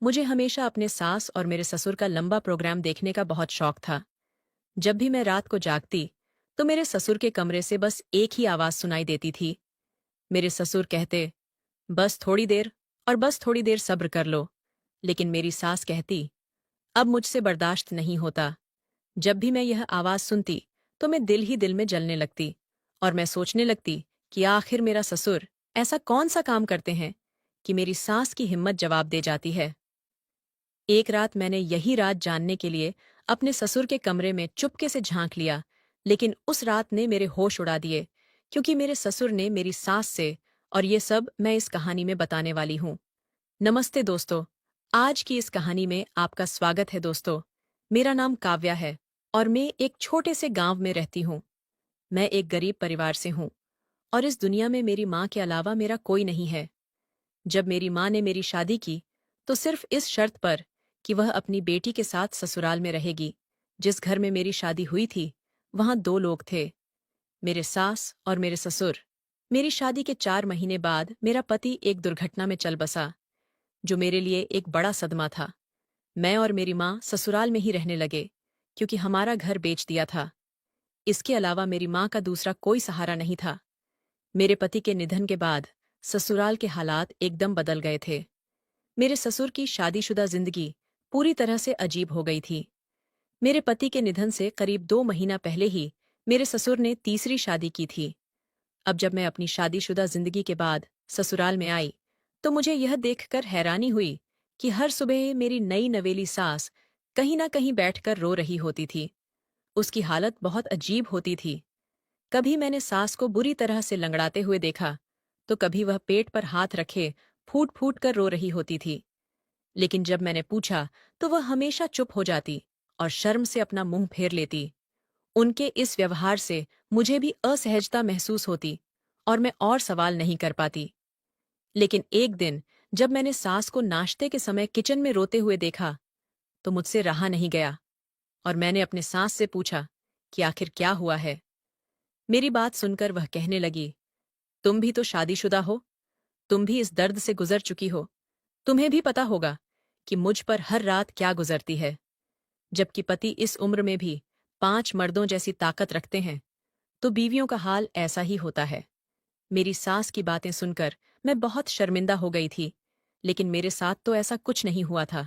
मुझे हमेशा अपने सास और मेरे ससुर का लंबा प्रोग्राम देखने का बहुत शौक था। जब भी मैं रात को जागती, तो मेरे ससुर के कमरे से बस एक ही आवाज सुनाई देती थी। मेरे ससुर कहते, बस थोड़ी देर और बस थोड़ी देर सब्र कर लो। लेकिन मेरी सास कहती, अब मुझसे बर्दाश्त नहीं होता। जब भी मैं यह आवाज सुनती, तो मैं दिल ही दिल में जलने लगती और मैं सोचने लगती कि आखिर मेरा ससुर ऐसा कौन सा काम करते हैं कि मेरी सास की हिम्मत जवाब दे जाती है। एक रात मैंने यही रात जानने के लिए अपने ससुर के कमरे में चुपके से झांक लिया, लेकिन उस रात ने मेरे होश उड़ा दिए, क्योंकि मेरे ससुर ने मेरी सास से, और ये सब मैं इस कहानी में बताने वाली हूँ। नमस्ते दोस्तों, आज की इस कहानी में आपका स्वागत है दोस्तों। मेरा नाम काव्या है और मैं एक छोटे से गांव में रहती हूँ। मैं एक गरीब परिवार से हूँ और इस दुनिया में मेरी माँ के अलावा मेरा कोई नहीं है। जब मेरी माँ ने मेरी शादी की, तो सिर्फ इस शर्त पर कि वह अपनी बेटी के साथ ससुराल में रहेगी। जिस घर में मेरी शादी हुई थी, वहां दो लोग थे, मेरे सास और मेरे ससुर। मेरी शादी के 4 महीने बाद मेरा पति एक दुर्घटना में चल बसा, जो मेरे लिए एक बड़ा सदमा था। मैं और मेरी माँ ससुराल में ही रहने लगे, क्योंकि हमारा घर बेच दिया था। इसके अलावा मेरी माँ का दूसरा कोई सहारा नहीं था। मेरे पति के निधन के बाद ससुराल के हालात एकदम बदल गए थे। मेरे ससुर की शादीशुदा जिंदगी पूरी तरह से अजीब हो गई थी। मेरे पति के निधन से करीब 2 महीना पहले ही मेरे ससुर ने तीसरी शादी की थी। अब जब मैं अपनी शादीशुदा जिंदगी के बाद ससुराल में आई, तो मुझे यह देखकर हैरानी हुई कि हर सुबह मेरी नई नवेली सास कहीं न कहीं बैठकर रो रही होती थी। उसकी हालत बहुत अजीब होती थी। कभी मैंने सास को बुरी तरह से लंगड़ाते हुए देखा, तो कभी वह पेट पर हाथ रखे फूट फूट कर रो रही होती थी। लेकिन जब मैंने पूछा, तो वह हमेशा चुप हो जाती और शर्म से अपना मुंह फेर लेती। उनके इस व्यवहार से मुझे भी असहजता महसूस होती और मैं और सवाल नहीं कर पाती। लेकिन एक दिन जब मैंने सास को नाश्ते के समय किचन में रोते हुए देखा, तो मुझसे रहा नहीं गया और मैंने अपने सास से पूछा कि आखिर क्या हुआ है। मेरी बात सुनकर वह कहने लगी, तुम भी तो शादीशुदा हो, तुम भी इस दर्द से गुजर चुकी हो, तुम्हें भी पता होगा कि मुझ पर हर रात क्या गुजरती है। जबकि पति इस उम्र में भी 5 मर्दों जैसी ताकत रखते हैं, तो बीवियों का हाल ऐसा ही होता है। मेरी सास की बातें सुनकर मैं बहुत शर्मिंदा हो गई थी, लेकिन मेरे साथ तो ऐसा कुछ नहीं हुआ था।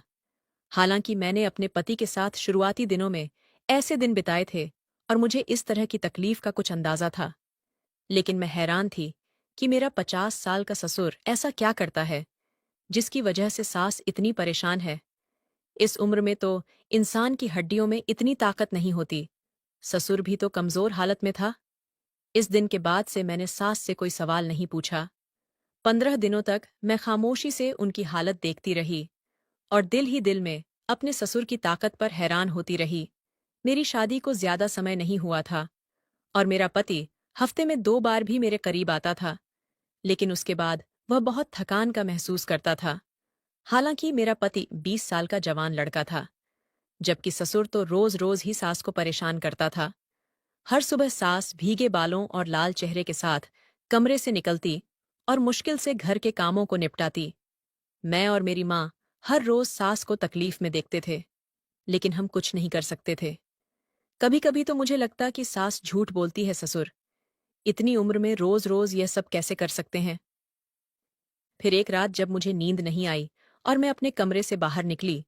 हालांकि मैंने अपने पति के साथ शुरुआती दिनों में ऐसे दिन बिताए थे और मुझे इस तरह की तकलीफ का कुछ अंदाजा था। लेकिन मैं हैरान थी कि मेरा 50 साल का ससुर ऐसा क्या करता है, जिसकी वजह से सास इतनी परेशान है। इस उम्र में तो इंसान की हड्डियों में इतनी ताकत नहीं होती। ससुर भी तो कमजोर हालत में था। इस दिन के बाद से मैंने सास से कोई सवाल नहीं पूछा। 15 दिनों तक मैं खामोशी से उनकी हालत देखती रही और दिल ही दिल में अपने ससुर की ताकत पर हैरान होती रही। मेरी शादी को ज्यादा समय नहीं हुआ था और मेरा पति हफ्ते में 2 बार भी मेरे करीब आता था, लेकिन उसके बाद वह बहुत थकान का महसूस करता था। हालांकि मेरा पति 20 साल का जवान लड़का था, जबकि ससुर तो रोज रोज ही सास को परेशान करता था। हर सुबह सास भीगे बालों और लाल चेहरे के साथ कमरे से निकलती और मुश्किल से घर के कामों को निपटाती। मैं और मेरी माँ हर रोज सास को तकलीफ में देखते थे, लेकिन हम कुछ नहीं कर सकते थे। कभी कभी तो मुझे लगता कि सास झूठ बोलती है, ससुर इतनी उम्र में रोज रोज यह सब कैसे कर सकते हैं। फिर एक रात जब मुझे नींद नहीं आई और मैं अपने कमरे से बाहर निकली,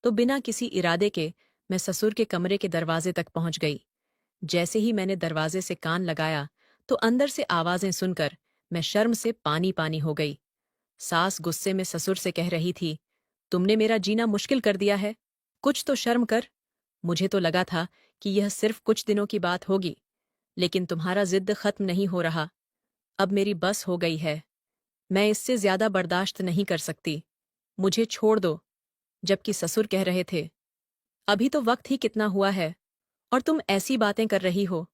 तो बिना किसी इरादे के मैं ससुर के कमरे के दरवाजे तक पहुंच गई। जैसे ही मैंने दरवाजे से कान लगाया, तो अंदर से आवाजें सुनकर मैं शर्म से पानी पानी हो गई। सास गुस्से में ससुर से कह रही थी, तुमने मेरा जीना मुश्किल कर दिया है, कुछ तो शर्म कर। मुझे तो लगा था कि यह सिर्फ कुछ दिनों की बात होगी, लेकिन तुम्हारा जिद खत्म नहीं हो रहा। अब मेरी बस हो गई है, मैं इससे ज्यादा बर्दाश्त नहीं कर सकती, मुझे छोड़ दो। जबकि ससुर कह रहे थे, अभी तो वक्त ही कितना हुआ है और तुम ऐसी बातें कर रही हो।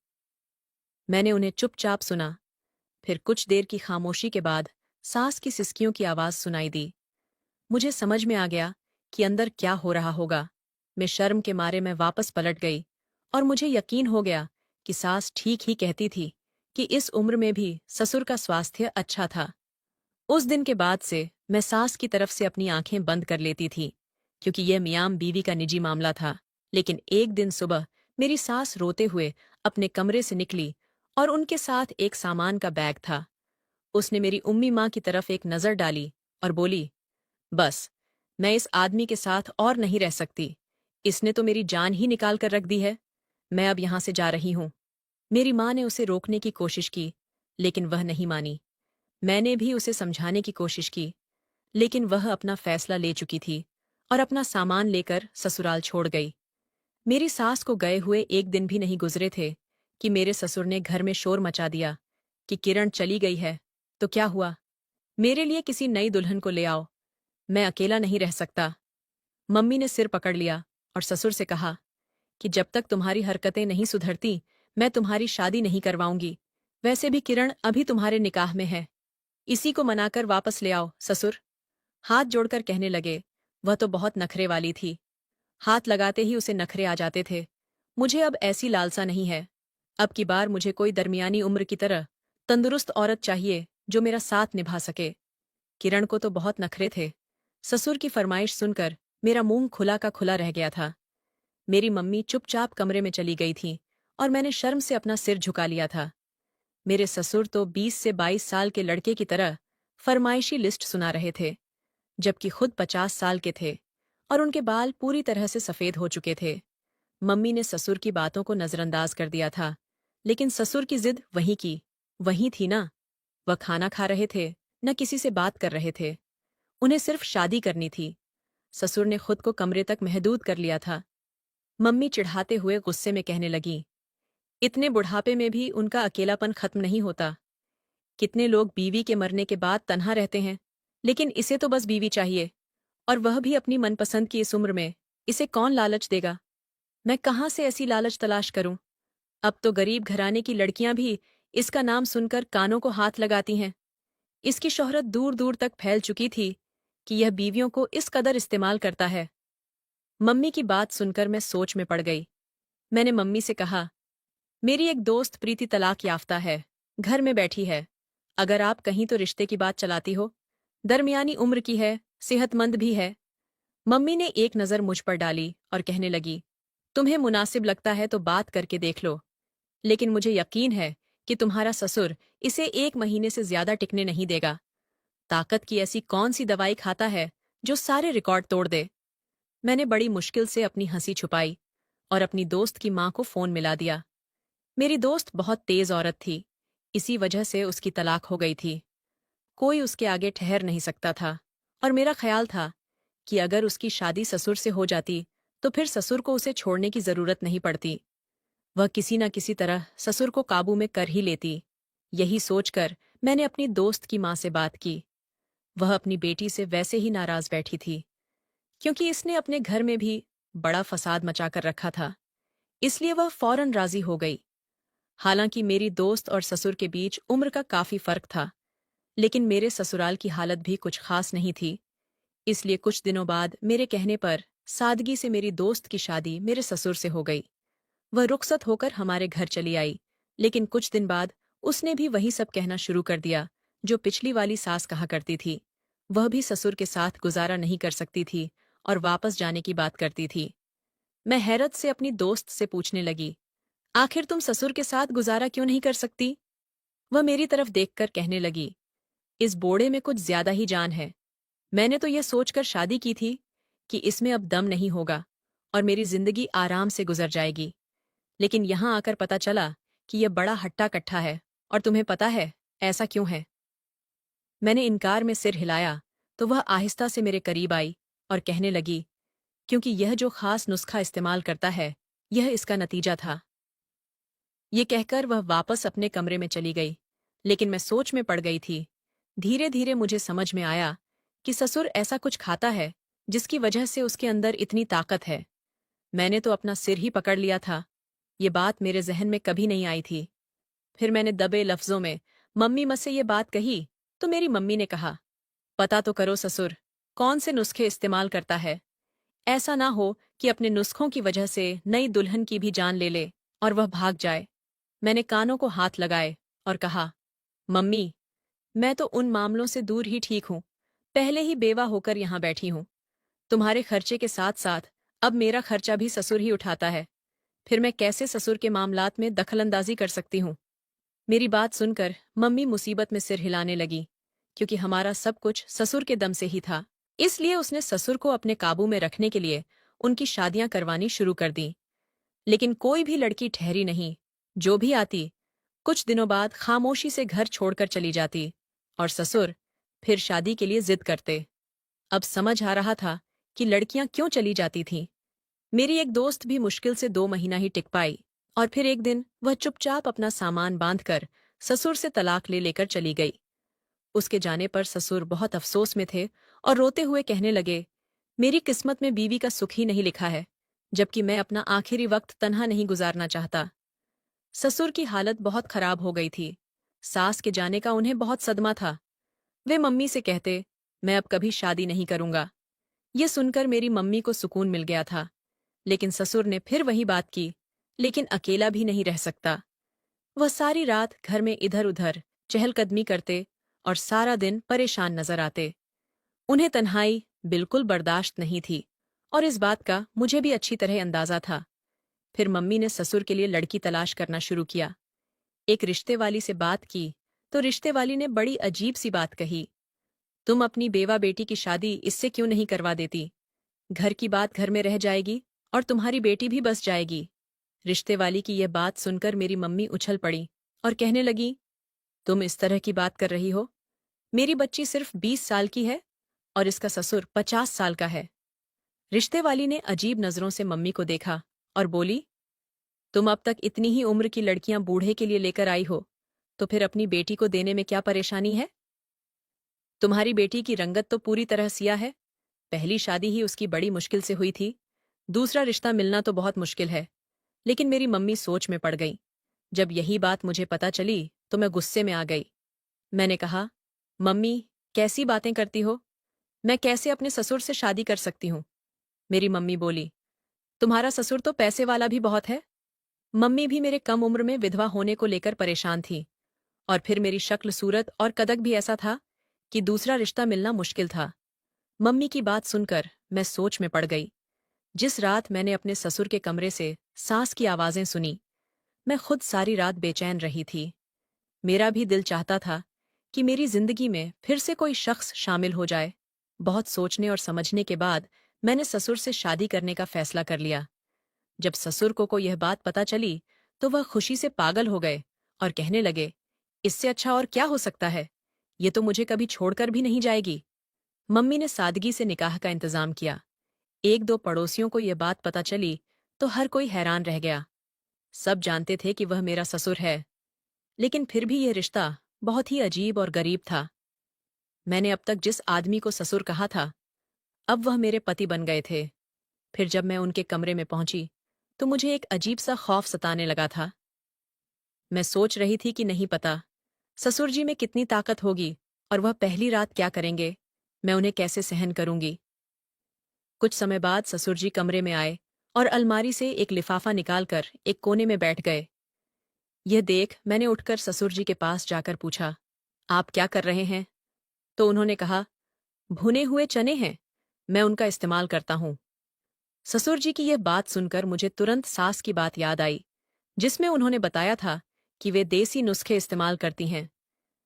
मैंने उन्हें चुपचाप सुना। फिर कुछ देर की खामोशी के बाद सास की सिसकियों की आवाज सुनाई दी। मुझे समझ में आ गया कि अंदर क्या हो रहा होगा। मैं शर्म के मारे मैं वापस पलट गई और मुझे यकीन हो गया कि सास ठीक ही कहती थी कि इस उम्र में भी ससुर का स्वास्थ्य अच्छा था। उस दिन के बाद से मैं सास की तरफ से अपनी आंखें बंद कर लेती थी, क्योंकि यह मियाँ बीवी का निजी मामला था। लेकिन एक दिन सुबह मेरी सास रोते हुए अपने कमरे से निकली और उनके साथ एक सामान का बैग था। उसने मेरी उम्मी माँ की तरफ एक नज़र डाली और बोली, बस, मैं इस आदमी के साथ और नहीं रह सकती। इसने तो मेरी जान ही निकाल कर रख दी है। मैं अब यहाँ से जा रही हूँ। मेरी माँ ने उसे रोकने की कोशिश की, लेकिन वह नहीं मानी। मैंने भी उसे समझाने की कोशिश की, लेकिन वह अपना फैसला ले चुकी थी और अपना सामान लेकर ससुराल छोड़ गई। मेरी सास को गए हुए एक दिन भी नहीं गुजरे थे कि मेरे ससुर ने घर में शोर मचा दिया कि किरण चली गई है, तो क्या हुआ? मेरे लिए किसी नई दुल्हन को ले आओ, मैं अकेला नहीं रह सकता। मम्मी ने सिर पकड़ लिया और ससुर से कहा कि जब तक तुम्हारी हरकतें नहीं सुधरती, मैं तुम्हारी शादी नहीं करवाऊंगी। वैसे भी किरण अभी तुम्हारे निकाह में है। इसी को मनाकर वापस ले आओ, ससुर। हाथ जोड़कर कहने लगे। वह तो बहुत नखरे वाली थी। हाथ लगाते ही उसे नखरे आ जाते थे। मुझे अब ऐसी लालसा नहीं है। अब की बार मुझे कोई दरमियानी उम्र की तरह तंदुरुस्त औरत चाहिए जो मेरा साथ निभा सके। किरण को तो बहुत नखरे थे। ससुर की फरमाइश सुनकर मेरा मुंह खुला का खुला रह गया था। मेरी मम्मी चुपचाप कमरे में चली गई थी और मैंने शर्म से अपना सिर झुका लिया था। मेरे ससुर तो 20 से 22 साल के लड़के की तरह फरमाइशी लिस्ट सुना रहे थे, जबकि खुद 50 साल के थे और उनके बाल पूरी तरह से सफेद हो चुके थे। मम्मी ने ससुर की बातों को नजरअंदाज कर दिया था, लेकिन ससुर की जिद वहीं थी ना। वह खाना खा रहे थे, न किसी से बात कर रहे थे। उन्हें सिर्फ शादी करनी थी। ससुर ने खुद को कमरे तक महदूद कर लिया था। मम्मी चिढ़ाते हुए गुस्से में कहने लगी, इतने बुढ़ापे में भी उनका अकेलापन खत्म नहीं होता। कितने लोग बीवी के मरने के बाद तन्हा रहते हैं, लेकिन इसे तो बस बीवी चाहिए, और वह भी अपनी मनपसंद की इस उम्र में। इसे कौन लालच देगा? मैं कहाँ से ऐसी लालच तलाश करूं? अब तो गरीब घराने की लड़कियां भी इसका नाम सुनकर कानों को हाथ लगाती हैं। इसकी शोहरत दूर दूर तक फैल चुकी थी कि यह बीवियों को इस कदर इस्तेमाल करता है। मम्मी की बात सुनकर मैं सोच में पड़ गई। मैंने मम्मी से कहा, मेरी एक दोस्त प्रीति तलाक याफ्ता है, घर में बैठी है। अगर आप कहीं तो रिश्ते की बात चलाती हो। दरमियानी उम्र की है, सेहतमंद भी है। मम्मी ने एक नज़र मुझ पर डाली और कहने लगी, तुम्हें मुनासिब लगता है तो बात करके देख लो, लेकिन मुझे यकीन है कि तुम्हारा ससुर इसे 1 महीने से ज्यादा टिकने नहीं देगा। ताकत की ऐसी कौन सी दवाई खाता है जो सारे रिकॉर्ड तोड़ दे? मैंने बड़ी मुश्किल से अपनी हंसी छुपाई और अपनी दोस्त की माँ को फोन मिला दिया। मेरी दोस्त बहुत तेज औरत थी, इसी वजह से उसकी तलाक हो गई थी। कोई उसके आगे ठहर नहीं सकता था, और मेरा ख्याल था कि अगर उसकी शादी ससुर से हो जाती तो फिर ससुर को उसे छोड़ने की जरूरत नहीं पड़ती। वह किसी न किसी तरह ससुर को काबू में कर ही लेती। यही सोचकर मैंने अपनी दोस्त की माँ से बात की। वह अपनी बेटी से वैसे ही नाराज बैठी थी, क्योंकि इसने अपने घर में भी बड़ा फसाद मचाकर रखा था। इसलिए वह फौरन राजी हो गई। हालांकि मेरी दोस्त और ससुर के बीच उम्र का काफी फर्क था, लेकिन मेरे ससुराल की हालत भी कुछ खास नहीं थी। इसलिए कुछ दिनों बाद मेरे कहने पर सादगी से मेरी दोस्त की शादी मेरे ससुर से हो गई। वह रुखसत होकर हमारे घर चली आई, लेकिन कुछ दिन बाद उसने भी वही सब कहना शुरू कर दिया जो पिछली वाली सास कहा करती थी। वह भी ससुर के साथ गुजारा नहीं कर सकती थी और वापस जाने की बात करती थी। मैं हैरत से अपनी दोस्त से पूछने लगी, आखिर तुम ससुर के साथ गुजारा क्यों नहीं कर सकती? वह मेरी तरफ देखकर कहने लगी, इस बोड़े में कुछ ज्यादा ही जान है। मैंने तो यह सोचकर शादी की थी कि इसमें अब दम नहीं होगा और मेरी जिंदगी आराम से गुजर जाएगी। लेकिन यहां आकर पता चला कि यह बड़ा हट्टा कट्ठा है, और तुम्हें पता है ऐसा क्यों है? मैंने इनकार में सिर हिलाया तो वह आहिस्ता से मेरे करीब आई और कहने लगी, क्योंकि यह जो खास नुस्खा इस्तेमाल करता है, यह इसका नतीजा था। ये कहकर वह वापस अपने कमरे में चली गई, लेकिन मैं सोच में पड़ गई थी। धीरे धीरे मुझे समझ में आया कि ससुर ऐसा कुछ खाता है जिसकी वजह से उसके अंदर इतनी ताकत है। मैंने तो अपना सिर ही पकड़ लिया था। ये बात मेरे जहन में कभी नहीं आई थी। फिर मैंने दबे लफ्जों में मम्मी मुझसे ये बात कही, तो मेरी मम्मी ने कहा, पता तो करो ससुर कौन से नुस्खे इस्तेमाल करता है। ऐसा ना हो कि अपने नुस्खों की वजह से नई दुल्हन की भी जान ले ले और वह भाग जाए। मैंने कानों को हाथ लगाए और कहा, मम्मी, मैं तो उन मामलों से दूर ही ठीक हूं। पहले ही बेवा होकर यहाँ बैठी हूँ। तुम्हारे खर्चे के साथ साथ अब मेरा खर्चा भी ससुर ही उठाता है। फिर मैं कैसे ससुर के मामलात में दखलंदाजी कर सकती हूँ? मेरी बात सुनकर मम्मी मुसीबत में सिर हिलाने लगी, क्योंकि हमारा सब कुछ ससुर के दम से ही था। इसलिए उसने ससुर को अपने काबू में रखने के लिए उनकी शादियां करवानी शुरू कर दी। लेकिन कोई भी लड़की ठहरी नहीं। जो भी आती, कुछ दिनों बाद खामोशी से घर छोड़कर चली जाती और ससुर फिर शादी के लिए जिद करते। अब समझ आ रहा था कि लड़कियां क्यों चली जाती थीं। मेरी एक दोस्त भी मुश्किल से 2 महीना ही टिक पाई और फिर एक दिन वह चुपचाप अपना सामान बांधकर ससुर से तलाक ले लेकर चली गई। उसके जाने पर ससुर बहुत अफसोस में थे और रोते हुए कहने लगे, मेरी किस्मत में बीवी का सुख ही नहीं लिखा है, जबकि मैं अपना आखिरी वक्त तन्हा नहीं गुजारना चाहता। ससुर की हालत बहुत खराब हो गई थी। सास के जाने का उन्हें बहुत सदमा था। वे मम्मी से कहते, मैं अब कभी शादी नहीं करूंगा। ये सुनकर मेरी मम्मी को सुकून मिल गया था। लेकिन ससुर ने फिर वही बात की, लेकिन अकेला भी नहीं रह सकता। वह सारी रात घर में इधर उधर चहलकदमी करते और सारा दिन परेशान नजर आते। उन्हें तन्हाई बिल्कुल बर्दाश्त नहीं थी और इस बात का मुझे भी अच्छी तरह अंदाजा था। फिर मम्मी ने ससुर के लिए लड़की तलाश करना शुरू किया। एक रिश्ते वाली से बात की तो रिश्ते वाली ने बड़ी अजीब सी बात कही, तुम अपनी बेवा बेटी की शादी इससे क्यों नहीं करवा देती? घर की बात घर में रह जाएगी और तुम्हारी बेटी भी बस जाएगी। रिश्ते वाली की यह बात सुनकर मेरी मम्मी उछल पड़ी और कहने लगी, तुम इस तरह की बात कर रही हो? मेरी बच्ची सिर्फ 20 साल की है और इसका ससुर 50 साल का है। रिश्ते वाली ने अजीब नजरों से मम्मी को देखा और बोली, तुम अब तक इतनी ही उम्र की लड़कियां बूढ़े के लिए लेकर आई हो, तो फिर अपनी बेटी को देने में क्या परेशानी है? तुम्हारी बेटी की रंगत तो पूरी तरह सिया है। पहली शादी ही उसकी बड़ी मुश्किल से हुई थी। दूसरा रिश्ता मिलना तो बहुत मुश्किल है। लेकिन मेरी मम्मी सोच में पड़ गई। जब यही बात मुझे पता चली तो मैं गुस्से में आ गई। मैंने कहा, मम्मी, कैसी बातें करती हो? मैं कैसे अपने ससुर से शादी कर सकती हूँ? मेरी मम्मी बोली, तुम्हारा ससुर तो पैसे वाला भी बहुत है। मम्मी भी मेरे कम उम्र में विधवा होने को लेकर परेशान थी और फिर मेरी शक्ल सूरत और कदक भी ऐसा था कि दूसरा रिश्ता मिलना मुश्किल था। मम्मी की बात सुनकर मैं सोच में पड़ गई। जिस रात मैंने अपने ससुर के कमरे से सांस की आवाजें सुनी, मैं खुद सारी रात बेचैन रही थी। मेरा भी दिल चाहता था कि मेरी जिंदगी में फिर से कोई शख्स शामिल हो जाए। बहुत सोचने और समझने के बाद मैंने ससुर से शादी करने का फैसला कर लिया। जब ससुर को यह बात पता चली तो वह खुशी से पागल हो गए और कहने लगे, इससे अच्छा और क्या हो सकता है? ये तो मुझे कभी छोड़कर भी नहीं जाएगी। मम्मी ने सादगी से निकाह का इंतजाम किया। एक दो पड़ोसियों को यह बात पता चली तो हर कोई हैरान रह गया। सब जानते थे कि वह मेरा ससुर है, लेकिन फिर भी यह रिश्ता बहुत ही अजीब और गरीब था। मैंने अब तक जिस आदमी को ससुर कहा था, अब वह मेरे पति बन गए थे। फिर जब मैं उनके कमरे में पहुंची तो मुझे एक अजीब सा खौफ सताने लगा था। मैं सोच रही थी कि नहीं पता ससुर जी में कितनी ताकत होगी और वह पहली रात क्या करेंगे, मैं उन्हें कैसे सहन करूंगी। कुछ समय बाद ससुर जी कमरे में आए और अलमारी से एक लिफाफा निकालकर एक कोने में बैठ गए। यह देख मैंने उठकर ससुर जी के पास जाकर पूछा, आप क्या कर रहे हैं? तो उन्होंने कहा, भुने हुए चने हैं, मैं उनका इस्तेमाल करता हूं। ससुर जी की यह बात सुनकर मुझे तुरंत सास की बात याद आई, जिसमें उन्होंने बताया था कि वे देसी नुस्खे इस्तेमाल करती हैं।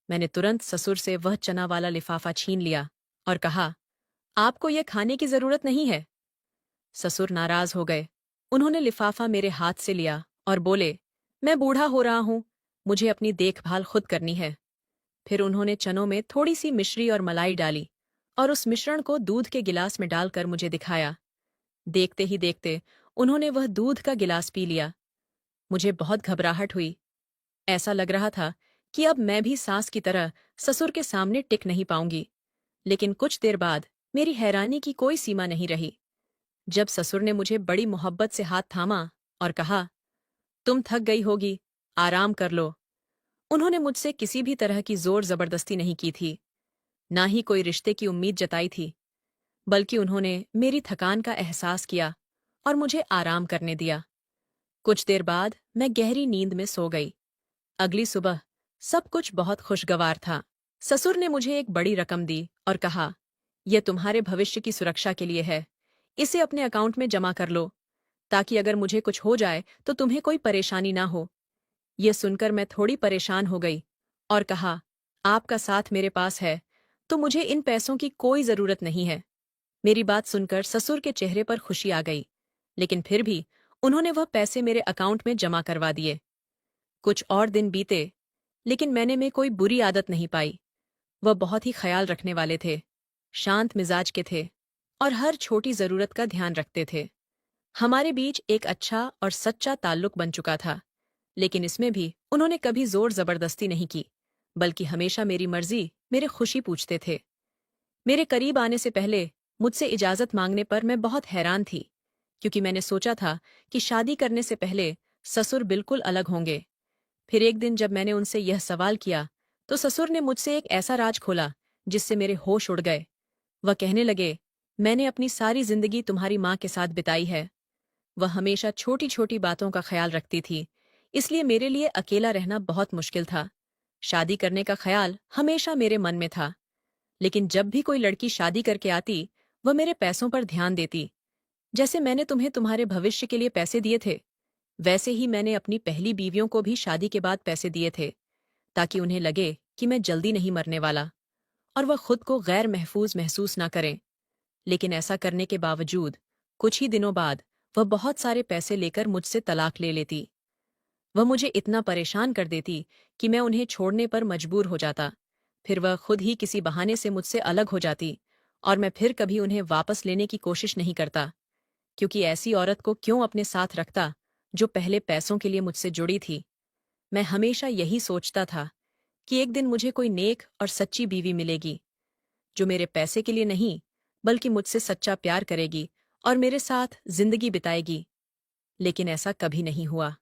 मैंने तुरंत ससुर से वह चना वाला लिफाफा छीन लिया और कहा, आपको यह खाने की जरूरत नहीं है। ससुर नाराज हो गए। उन्होंने लिफाफा मेरे हाथ से लिया और बोले, मैं बूढ़ा हो रहा हूं, मुझे अपनी देखभाल खुद करनी है। फिर उन्होंने चनों में थोड़ी सी मिश्री और मलाई डाली और उस मिश्रण को दूध के गिलास में डालकर मुझे दिखाया। देखते ही देखते उन्होंने वह दूध का गिलास पी लिया। मुझे बहुत घबराहट हुई। ऐसा लग रहा था कि अब मैं भी सास की तरह ससुर के सामने टिक नहीं पाऊंगी। लेकिन कुछ देर बाद मेरी हैरानी की कोई सीमा नहीं रही। जब ससुर ने मुझे बड़ी मोहब्बत से हाथ थामा और कहा, तुम थक गई होगी, आराम कर लो। उन्होंने मुझसे किसी भी तरह की जोर जबरदस्ती नहीं की थी, ना ही कोई रिश्ते की उम्मीद जताई थी, बल्कि उन्होंने मेरी थकान का एहसास किया और मुझे आराम करने दिया। कुछ देर बाद मैं गहरी नींद में सो गई। अगली सुबह सब कुछ बहुत खुशगवार था। ससुर ने मुझे एक बड़ी रकम दी और कहा, यह तुम्हारे भविष्य की सुरक्षा के लिए है। इसे अपने अकाउंट में जमा कर लो, ताकि अगर मुझे कुछ हो जाए तो तुम्हें कोई परेशानी ना हो। यह सुनकर मैं थोड़ी परेशान हो गई और कहा, आपका साथ मेरे पास है, तो मुझे इन पैसों की कोई जरूरत नहीं है। मेरी बात सुनकर ससुर के चेहरे पर खुशी आ गई, लेकिन फिर भी उन्होंने वह पैसे मेरे अकाउंट में जमा करवा दिए। कुछ और दिन बीते, लेकिन मैंने में कोई बुरी आदत नहीं पाई। वह बहुत ही ख्याल रखने वाले थे, शांत मिजाज के थे और हर छोटी जरूरत का ध्यान रखते थे। हमारे बीच एक अच्छा और सच्चा ताल्लुक बन चुका था, लेकिन इसमें भी उन्होंने कभी जोर जबरदस्ती नहीं की, बल्कि हमेशा मेरी मर्जी, मेरे खुशी पूछते थे। मेरे करीब आने से पहले मुझसे इजाजत मांगने पर मैं बहुत हैरान थी, क्योंकि मैंने सोचा था कि शादी करने से पहले ससुर बिल्कुल अलग होंगे। फिर एक दिन जब मैंने उनसे यह सवाल किया, तो ससुर ने मुझसे एक ऐसा राज खोला जिससे मेरे होश उड़ गए। वह कहने लगे, मैंने अपनी सारी जिंदगी तुम्हारी माँ के साथ बिताई है। वह हमेशा छोटी छोटी बातों का ख्याल रखती थी, इसलिए मेरे लिए अकेला रहना बहुत मुश्किल था। शादी करने का ख्याल हमेशा मेरे मन में था, लेकिन जब भी कोई लड़की शादी करके आती, वह मेरे पैसों पर ध्यान देती। जैसे मैंने तुम्हें तुम्हारे भविष्य के लिए पैसे दिए थे, वैसे ही मैंने अपनी पहली बीवियों को भी शादी के बाद पैसे दिए थे, ताकि उन्हें लगे कि मैं जल्दी नहीं मरने वाला और वह खुद को गैर महफूज महसूस ना करें। लेकिन ऐसा करने के बावजूद कुछ ही दिनों बाद वह बहुत सारे पैसे लेकर मुझसे तलाक ले लेती। वह मुझे इतना परेशान कर देती कि मैं उन्हें छोड़ने पर मजबूर हो जाता। फिर वह खुद ही किसी बहाने से मुझसे अलग हो जाती और मैं फिर कभी उन्हें वापस लेने की कोशिश नहीं करता, क्योंकि ऐसी औरत को क्यों अपने साथ रखता जो पहले पैसों के लिए मुझसे जुड़ी थी। मैं हमेशा यही सोचता था कि एक दिन मुझे कोई नेक और सच्ची बीवी मिलेगी, जो मेरे पैसे के लिए नहीं, बल्कि मुझसे सच्चा प्यार करेगी और मेरे साथ जिंदगी बिताएगी। लेकिन ऐसा कभी नहीं हुआ।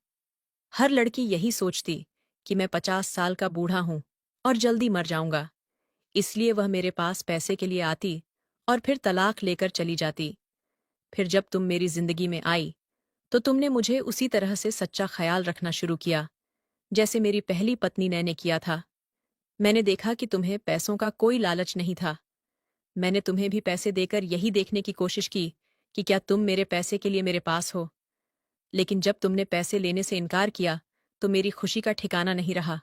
हर लड़की यही सोचती कि मैं 50 साल का बूढ़ा हूं और जल्दी मर जाऊंगा, इसलिए वह मेरे पास पैसे के लिए आती और फिर तलाक लेकर चली जाती। फिर जब तुम मेरी जिंदगी में आई, तो तुमने मुझे उसी तरह से सच्चा ख्याल रखना शुरू किया, जैसे मेरी पहली पत्नी ने किया था। मैंने देखा कि तुम्हें पैसों का कोई लालच नहीं था। मैंने तुम्हें भी पैसे देकर यही देखने की कोशिश की कि क्या तुम मेरे पैसे के लिए मेरे पास हो। लेकिन जब तुमने पैसे लेने से इनकार किया, तो मेरी खुशी का ठिकाना नहीं रहा।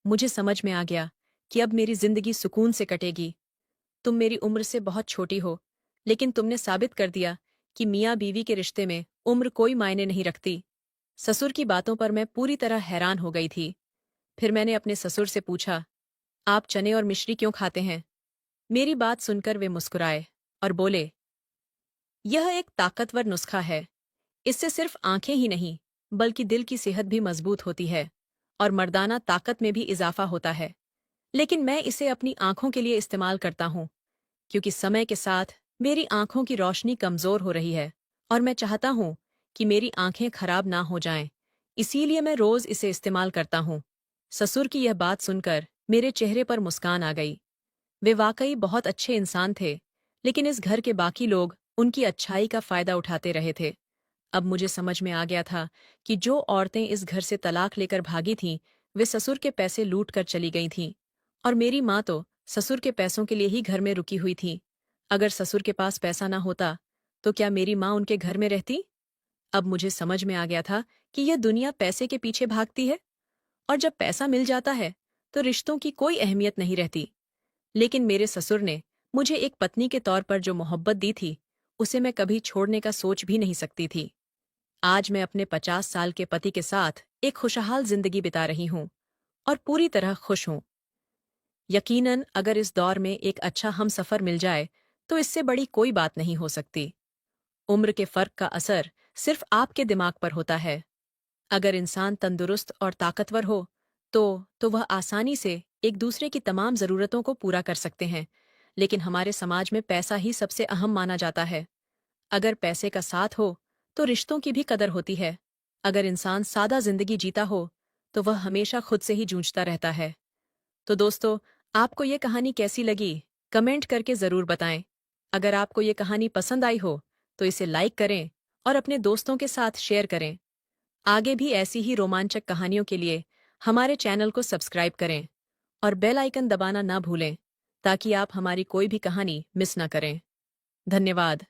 मुझे समझ में आ गया कि अब मेरी जिंदगी सुकून से कटेगी। तुम मेरी उम्र से बहुत छोटी हो, लेकिन तुमने साबित कर दिया कि मियाँ बीवी के रिश्ते में उम्र कोई मायने नहीं रखती। ससुर की बातों पर मैं पूरी तरह हैरान हो गई थी। फिर मैंने अपने ससुर से पूछा, आप चने और मिश्री क्यों खाते हैं? मेरी बात सुनकर वे मुस्कुराए और बोले, यह एक ताकतवर नुस्खा है। इससे सिर्फ आंखें ही नहीं, बल्कि दिल की सेहत भी मजबूत होती है और मर्दाना ताकत में भी इजाफा होता है। लेकिन मैं इसे अपनी आंखों के लिए इस्तेमाल करता हूँ, क्योंकि समय के साथ मेरी आंखों की रोशनी कमजोर हो रही है और मैं चाहता हूँ कि मेरी आंखें खराब ना हो जाएं। इसीलिए मैं रोज इसे इस्तेमाल करता हूँ। ससुर की यह बात सुनकर मेरे चेहरे पर मुस्कान आ गई। वे वाकई बहुत अच्छे इंसान थे, लेकिन इस घर के बाकी लोग उनकी अच्छाई का फायदा उठाते रहे थे। अब मुझे समझ में आ गया था कि जो औरतें इस घर से तलाक लेकर भागी थीं, वे ससुर के पैसे लूट कर चली गई थीं, और मेरी माँ तो ससुर के पैसों के लिए ही घर में रुकी हुई थी। अगर ससुर के पास पैसा ना होता, तो क्या मेरी माँ उनके घर में रहती? अब मुझे समझ में आ गया था कि यह दुनिया पैसे के पीछे भागती है, और जब पैसा मिल जाता है, तो रिश्तों की कोई अहमियत नहीं रहती। लेकिन मेरे ससुर ने मुझे एक पत्नी के तौर पर जो मोहब्बत दी थी, उसे मैं कभी छोड़ने का सोच भी नहीं सकती थी। आज मैं अपने 50 साल के पति के साथ एक खुशहाल जिंदगी बिता रही हूँ और पूरी तरह खुश हूँ। यकीनन अगर इस दौर में एक अच्छा हमसफर मिल जाए, तो इससे बड़ी कोई बात नहीं हो सकती। उम्र के फर्क का असर सिर्फ आपके दिमाग पर होता है। अगर इंसान तंदुरुस्त और ताकतवर हो, तो वह आसानी से एक दूसरे की तमाम जरूरतों को पूरा कर सकते हैं। लेकिन हमारे समाज में पैसा ही सबसे अहम माना जाता है। अगर पैसे का साथ हो, तो रिश्तों की भी कदर होती है। अगर इंसान सादा जिंदगी जीता हो, तो वह हमेशा खुद से ही जूझता रहता है। तो दोस्तों, आपको ये कहानी कैसी लगी? कमेंट करके ज़रूर बताएं। अगर आपको ये कहानी पसंद आई हो, तो इसे लाइक करें और अपने दोस्तों के साथ शेयर करें। आगे भी ऐसी ही रोमांचक कहानियों के लिए हमारे चैनल को सब्सक्राइब करें और बेल आइकन दबाना ना भूलें, ताकि आप हमारी कोई भी कहानी मिस न करें। धन्यवाद।